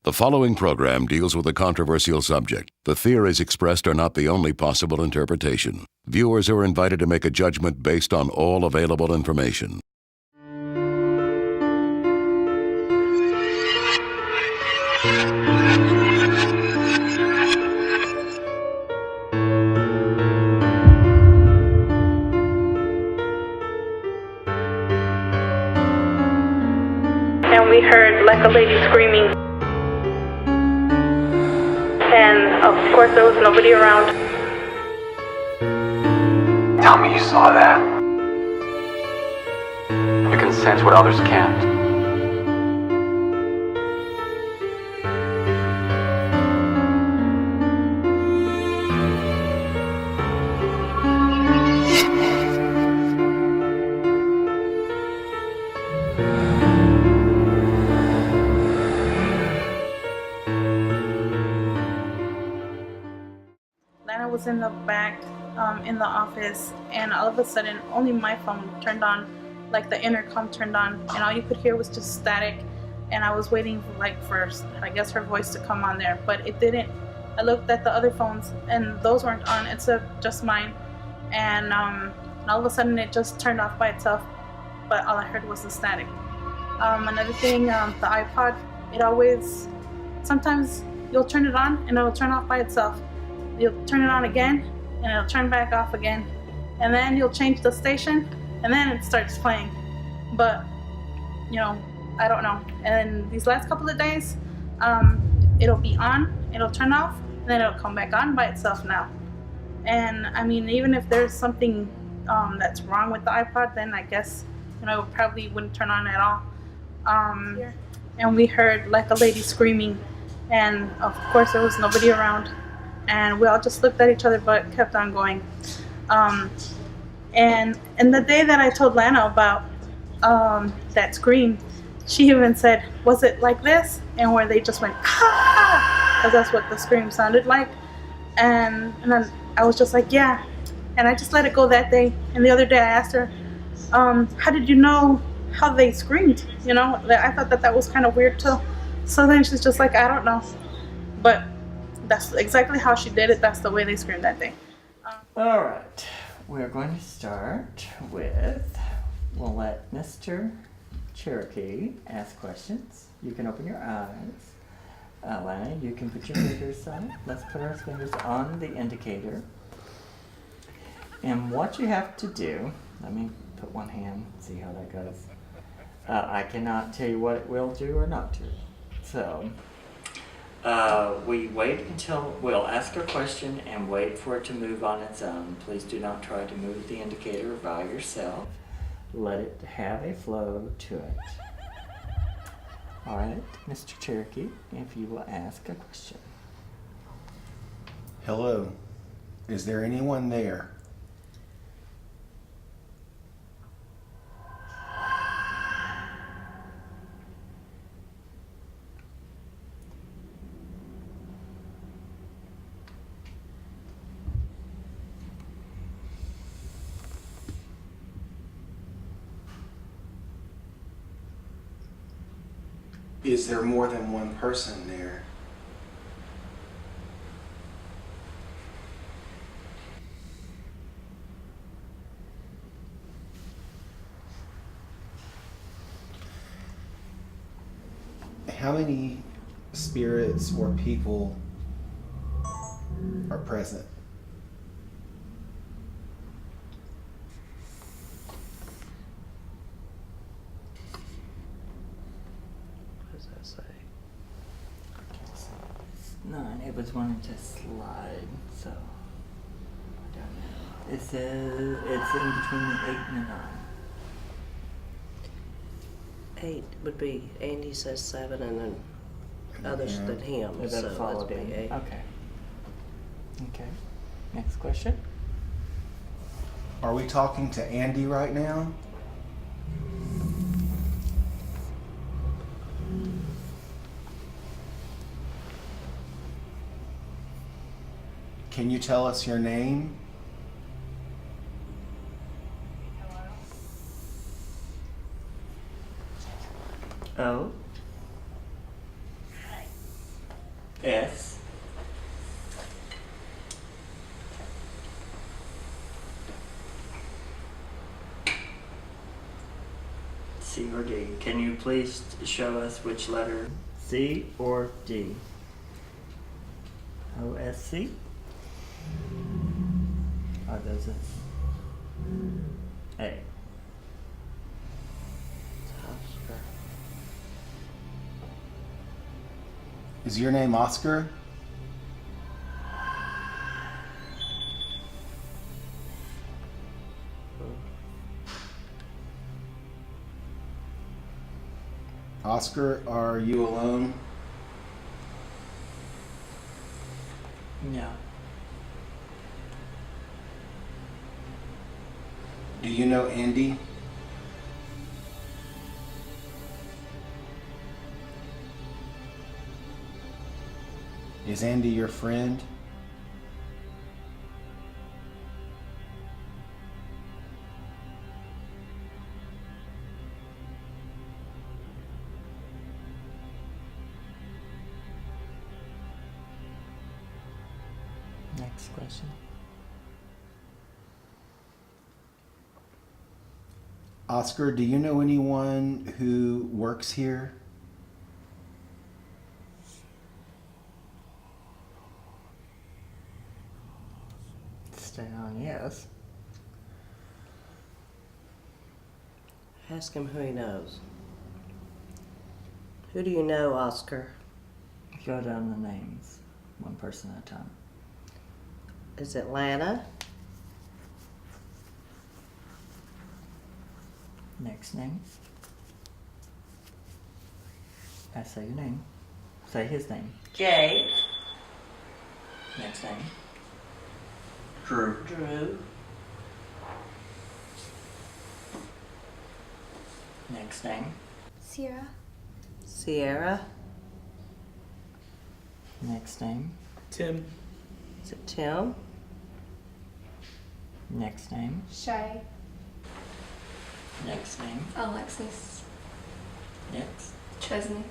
The following program deals with a controversial subject. The theories expressed are not the only possible interpretation. Viewers are invited to make a judgment based on all available information. And we heard like a lady screaming. And of course there was nobody around. Tell me you saw that. You can sense what others can't. Lana was in the back in the office, and all of a sudden only my phone turned on, like the intercom turned on, and all you could hear was just static. And I was waiting for I guess her voice to come on there, but it didn't. I looked at the other phones and those weren't on, except just mine. And all of a sudden it just turned off by itself, but all I heard was the static. Another thing, the iPod, it always, sometimes you'll turn it on and it'll turn off by itself. You'll turn it on again and it'll turn back off again, and then you'll change the station and then it starts playing. But I don't know. And these last couple of days, it'll be on, it'll turn off, and then it'll come back on by itself now. And I mean, even if there's something that's wrong with the iPod, then I guess it probably wouldn't turn on at all. And we heard like a lady screaming, and of course there was nobody around, and we all just looked at each other but kept on going. And the day that I told Lana about that scream, she even said, "Was it like this?" And where they just went, "Ah!" because that's what the scream sounded like. And then I was just like, yeah. And I just let it go that day. And the other day I asked her, how did you know how they screamed? I thought that was kind of weird too. So then she's just like, I don't know. But that's exactly how she did it. That's the way they screamed that day. All right, we're going to start with, we'll let Mr. Cherokee ask questions. You can open your eyes. Lana, you can put your fingers on. Let's put our fingers on the indicator. And what you have to do, let me put one hand, see how that goes. I cannot tell you what it will do or not do. So, we wait until, we'll ask a question and wait for it to move on its own. Please do not try to move the indicator by yourself. Let it have a flow to it. All right, Mr. Cherokee, if you will ask a question. Hello. Is there anyone there? Is there more than one person there? How many spirits or people are present? Nine. It was wanting to slide, so I don't know. It says it's in between the 8 and the 9. 8 would be, Andy says 7, and then others than him, Is so that followed that'd be in? 8. Okay. Okay. Next question. Are we talking to Andy right now? Can you tell us your name? Oh. S, C or D. Can you please show us which letter? C or D? OSC? Or does it? A. Oscar. Is your name Oscar? Oscar, are you alone? No. Do you know Andy? Is Andy your friend? Next question. Oscar, do you know anyone who works here? Stay on yes. Ask him who he knows. Who do you know, Oscar? Go down the names, one person at a time. Is it Lana? Next name. I say your name. Say his name. Jay. Next name. Drew. Drew. Next name. Sierra. Sierra. Next name. Tim. Is it Tim? Next name. Shay. Next name. Alexis. Next. Chesney.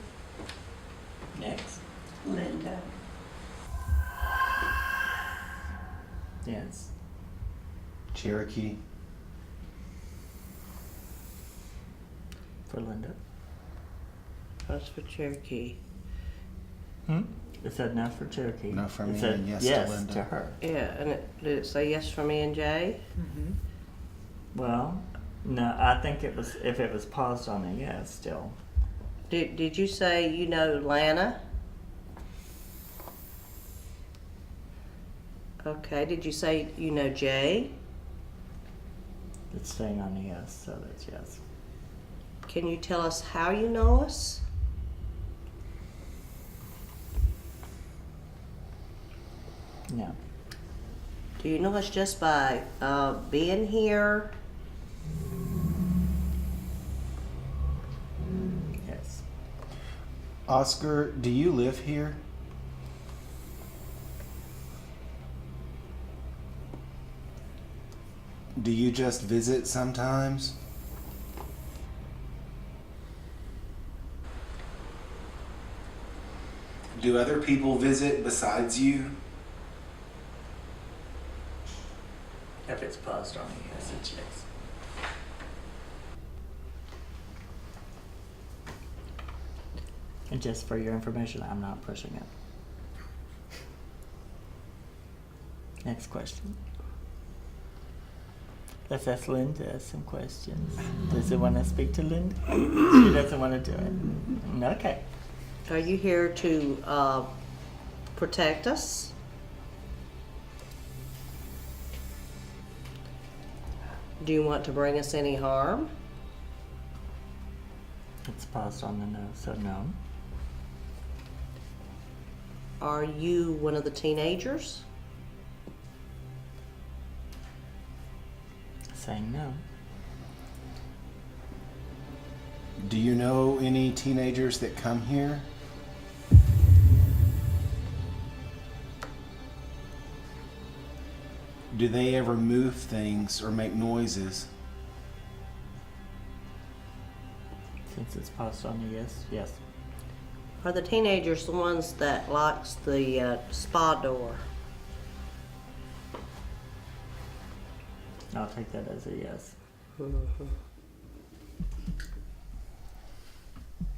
Next. Linda. Yes. Cherokee. For Linda. That's for Cherokee. It said no for Cherokee. No for it me said and yes yes to Linda. her. Yeah, and did it say yes for me and Jay? Well, no, I think it was if it was paused on a yes still. Did you say you know Lana? Okay, did you say you know Jay? It's staying on a yes, so that's yes. Can you tell us how you know us? No. Do you know us just by being here? Yes. Oscar, do you live here? Do you just visit sometimes? Do other people visit besides you? If it's paused on a yes, it's yes. And just for your information, I'm not pushing it. Next question. Let's ask Linda some questions. Does it want to speak to Linda? She doesn't want to do it. Okay. Are you here to protect us? Do you want to bring us any harm? It's paused on the no, so no. Are you one of the teenagers? Saying no. Do you know any teenagers that come here? Do they ever move things or make noises? Since it's paused on the yes, yes. Are the teenagers the ones that locks the spa door? I'll take that as a yes. Mhm.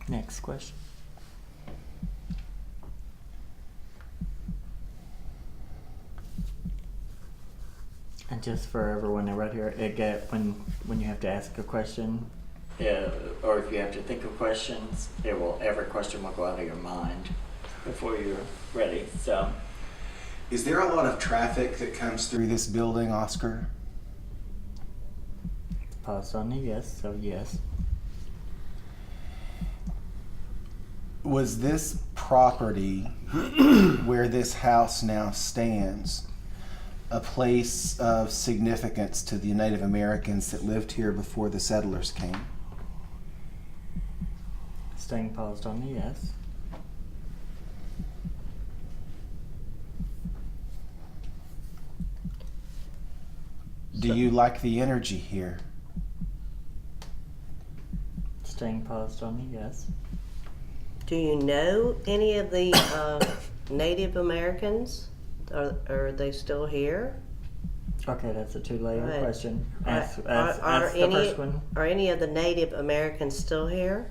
Next question. And just for everyone right here, when you have to ask a question, or if you have to think of questions, every question will go out of your mind before you're ready. So, Is there a lot of traffic that comes through this building, Oscar? pause on the yes. So yes. Was this property where this house now stands a place of significance to the Native Americans that lived here before the settlers came? Staying paused on the yes. Do you like the energy here? Staying paused on the yes. Do you know any of the Native Americans? Are they still here? Okay, that's a two-layer Right. question. Are Ask the any first one. are any of the Native Americans still here?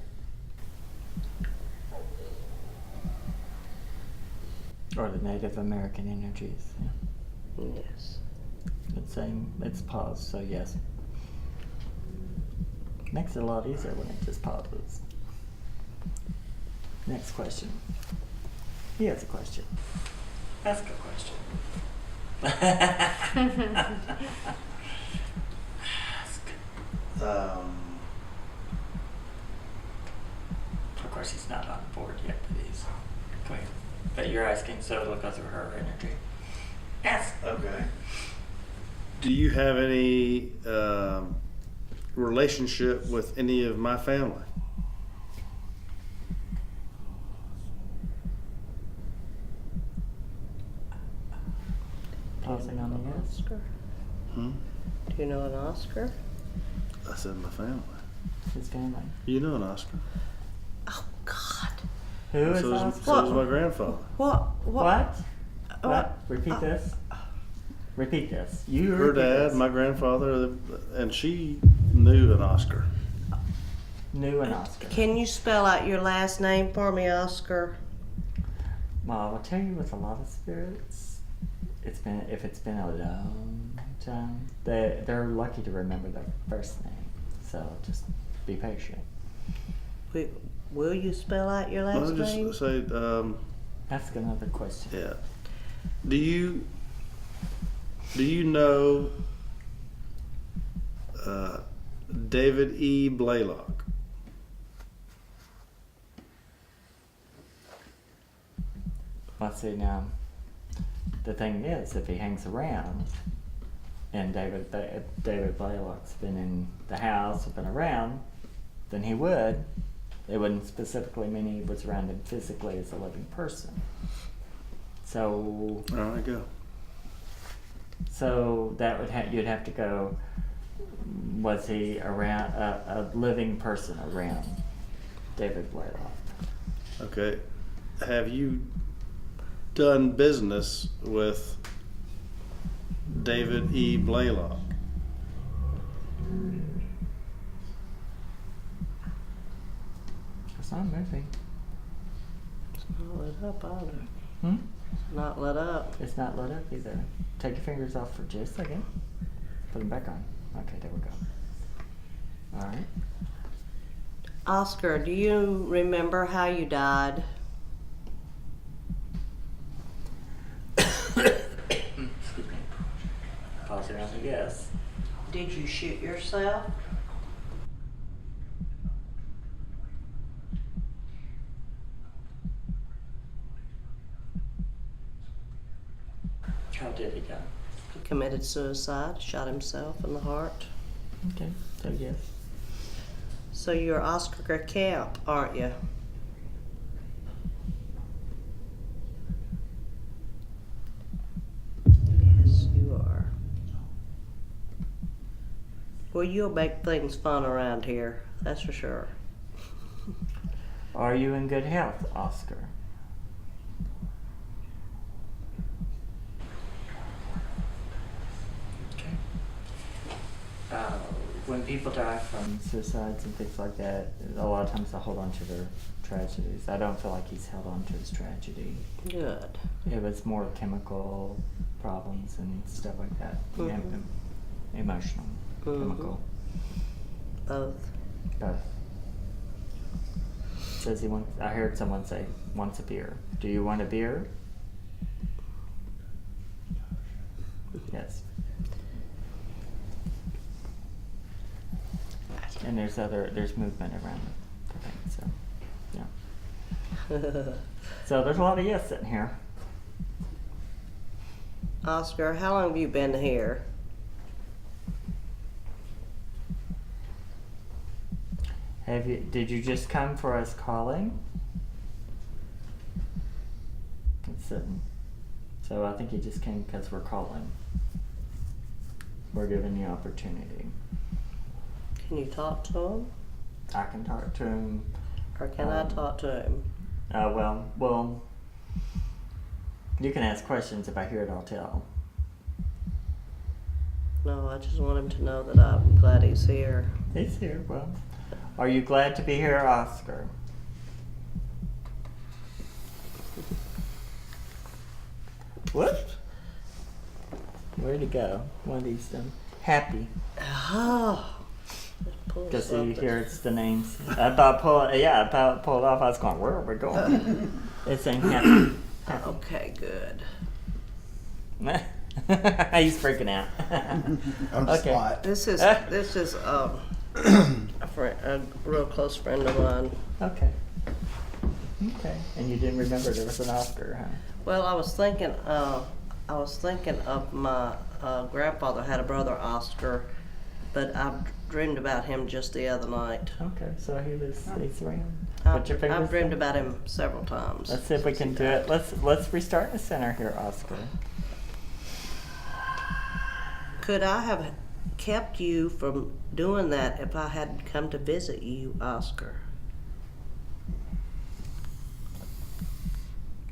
Or the Native American energies. Yeah. Yes. It's paused, so yes. Makes it a lot easier when it just pauses. Next question. He has a question. Ask a question. Ask. Of course, he's not on board yet for these. Go ahead. But you're asking, so it'll go through her energy. Ask. Okay. Do you have any relationship with any of my family? Pausing on the yes. Oscar? Hmm? Do you know an Oscar? I said my family. His family. You know an Oscar. Oh God! Who is So Oscar? is my grandfather. What? What? Repeat this. Repeat this. You Her repeat dad, this. my grandfather, and she knew an Oscar. Knew an Oscar. Can you spell out your last name for me, Oscar? Well, I will tell you, with a lot of spirits, if it's been a long time, they're lucky to remember their first name. So just be patient. Will you spell out your last I'll just name? say, Ask another question. yeah. Do you know David E. Blaylock? Let's see now. The thing is, if he hangs around, and David Blaylock's been in the house or been around, then he would. It wouldn't specifically mean he was around him physically as a living person. So, All right, go. so that would you'd have to go. Was he around a living person around David Blaylock? Okay. Have you done business with David E. Blaylock? It's not moving. It's not lit up either. Hmm? It's not lit up. It's not lit up either. Take your fingers off for just a second. Put them back on. Okay, there we go. All right. Oscar, do you remember how you died? Excuse me. Pausing on the yes. Did you shoot yourself? How did he die? He committed suicide, shot himself in the heart. Okay, so yes. So you're Oscar Camp, aren't you? Yes, you are. Well, you'll make things fun around here, that's for sure. Are you in good health, Oscar? Okay. When people die from suicides and things like that, a lot of times they hold on to their tragedies. I don't feel like he's held on to his tragedy. Good. It was more chemical problems and stuff like that. Yeah, emotional, chemical, Both. both. Says he wants. I heard someone say wants a beer. Do you want a beer? Yes. And there's movement around the thing, so yeah. So there's a lot of yes in here. Oscar, how long have you been here? Did you just come for us calling? It's sitting. So I think you just came because we're calling. We're giving you opportunity. Can you talk to him? I can talk to him. Or can I talk to him? Well, you can ask questions. If I hear it, I'll tell. No, I just want him to know that I'm glad he's here. He's here. Well, are you glad to be here, Oscar? What? Where'd he go? One of these happy. Oh. Pull Because you something. hear it's the names. I about pulled it off. I was going, where are we going? It's saying happy. Okay, good. He's freaking out. I'm just Okay. not. This is a real close friend of mine. Okay. Okay. And you didn't remember there was an Oscar, huh? Well, I was thinking of my grandfather had a brother Oscar, but I dreamed about him just the other night. Okay, so he's around. Put your fingers I've dreamed in. about him several times. Let's see if we can do it. Let's restart the center here, Oscar. Could I have kept you from doing that if I hadn't come to visit you, Oscar?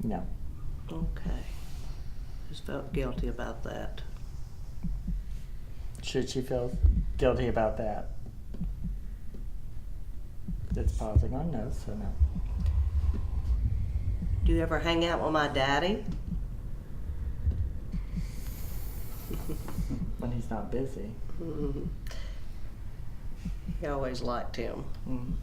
No. Okay. Just felt guilty about that. Should she feel guilty about that? It's pausing on no, so no. Do you ever hang out with my daddy? When he's not busy. He always liked him. Mm.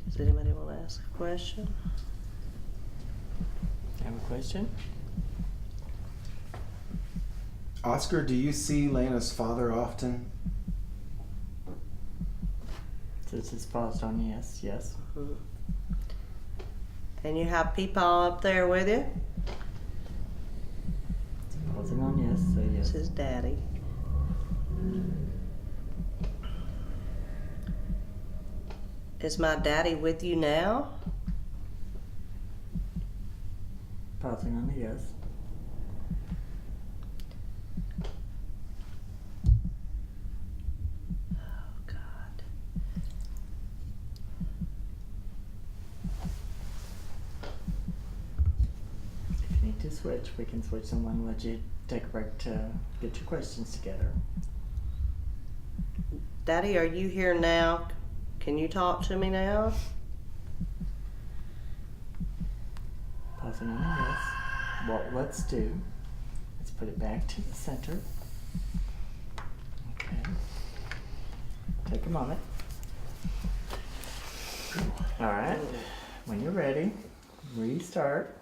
Does anybody want to ask a question? Have a question? Oscar, do you see Lena's father often? This is paused on yes, yes. And you have Peepaw up there with you? Pausing on yes, so This yes. is Daddy. Is my daddy with you now? Pausing on the yes. Oh, God. If you need to switch, we can switch someone and let you take a break to get your questions together. Daddy, are you here now? Can you talk to me now? Pausing on the yes. What let's do, let's put it back to the center. Okay. Take a moment. Alright. When you're ready, restart.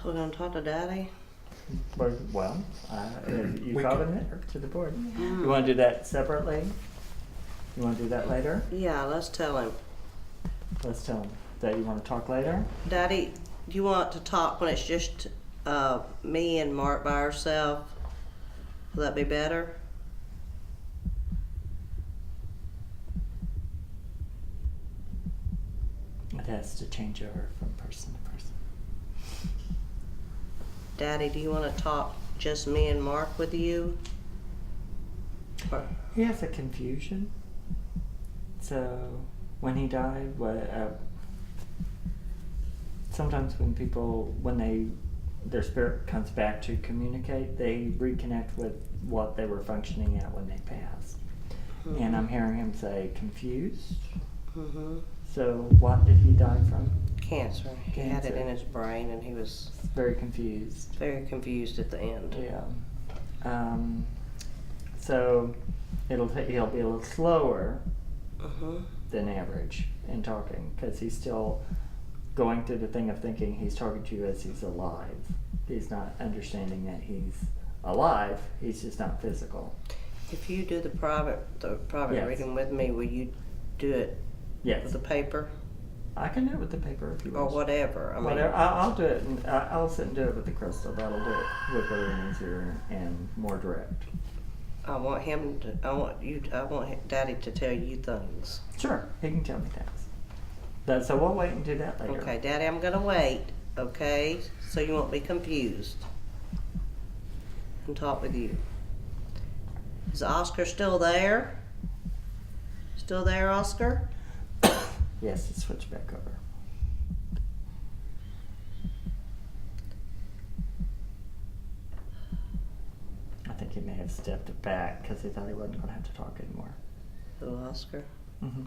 We're gonna talk to Daddy? Well, you called him there to the board. You want to do that separately? You want to do that later? Yeah, let's tell him. Let's tell him that you want to talk later. Daddy, do you want to talk when it's just me and Mark by ourselves? Will that be better? It has to change over from person to person. Daddy, do you want to talk just me and Mark with you? Or, He has a confusion. So when he died, sometimes when people, their spirit comes back to communicate, they reconnect with what they were functioning at when they passed. And I'm hearing him say confused. mm-hmm. So what did he die from? Cancer. He had it Cancer. in his brain, and he was Very confused. very confused at the end. Yeah. So he'll be a little slower Mm-hmm. than average in talking because he's still going through the thing of thinking he's talking to you as he's alive. He's not understanding that he's alive. He's just not physical. If you do the private Yes. reading with me, will you do it Yes, with the paper I can do it with the paper if you or wish. whatever? I mean, Whatever. I'll do it. I'll sit and do it with the crystal. That'll do it quicker and easier and more direct. I want him to. I want Daddy to tell you things. Sure, he can tell me things. So we'll wait and do that later. Okay, Daddy, I'm gonna wait. Okay, so you won't be confused. And talk with you. Is Oscar still there? Still there, Oscar? Yes, let's switch back over. I think he may have stepped back because he thought he wasn't going to have to talk anymore. Oh, Oscar. Mm-hmm.